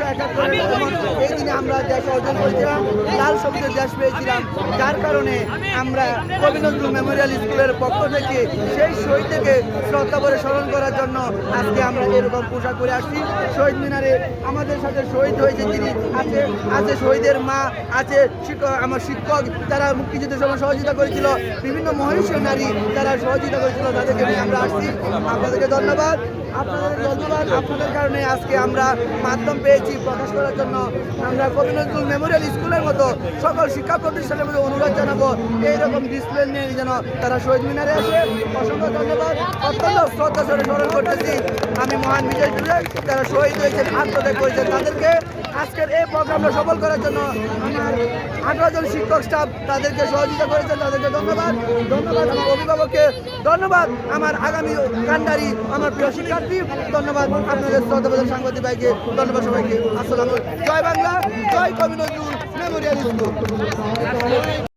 1971 এই দিনে আমরা দেশ অর্জন করেছিলাম, লাল সবুজের দেশ পেয়েছিলাম, যার কারণে আমরা কবি নজরুল মেমোরিয়াল স্কুলের পক্ষ থেকে সেই শহীদকে শ্রদ্ধা করে স্মরণ করার জন্য আজকে আমরা এরকম পোশাক পরে আসছি। শহীদ মিনারে আমাদের সাথে শহীদ হয়েছে যিনি আছে শহীদের মা, আছে আমার শিক্ষক যারা মুক্তিযুদ্ধের সময় সহযোগিতা করেছিল, বিভিন্ন মহিষী নারী যারা সহযোগিতা করেছিল, তাদেরকে নিয়ে আমরা আসছি। আপনাদেরকে ধন্যবাদ, আপনাদের কারণে আজকে আমরা মাধ্যম পেয়েছি প্রকাশ করার জন্য। আমরা কবি নজরুল মেমোরিয়াল স্কুলের মতো সকল শিক্ষা প্রতিষ্ঠানের মধ্যে অনুরোধ জানাবো এইরকম ডিসপ্লে নিয়ে যেন তারা শহীদ মিনারে আসে। অসংখ্য ধন্যবাদ, অত্যন্ত শ্রদ্ধা স্মরণ করতেছি আমি মহান বিজয় যুগে যারা শহীদ হয়েছেন, আত্মত্যাগ করেছেন, তাদেরকে আজকের এই প্রোগ্রামটা সফল করার জন্য আমার 18 জন শিক্ষক স্টাফ তাদেরকে সহযোগিতা করেছেন, তাদেরকে ধন্যবাদ। আমার অভিভাবককে ধন্যবাদ, আমার আগামী কান্ডারি আমার প্রিয় শিক্ষার্থী ধন্যবাদ, আপনাদের শ্রদ্ধাভাজন সাংবাদিক ভাইকে ধন্যবাদ, সবাইকে আসসালাম। জয় বাংলা, জয় কবি নজরুল মেমোরিয়াল স্কুল।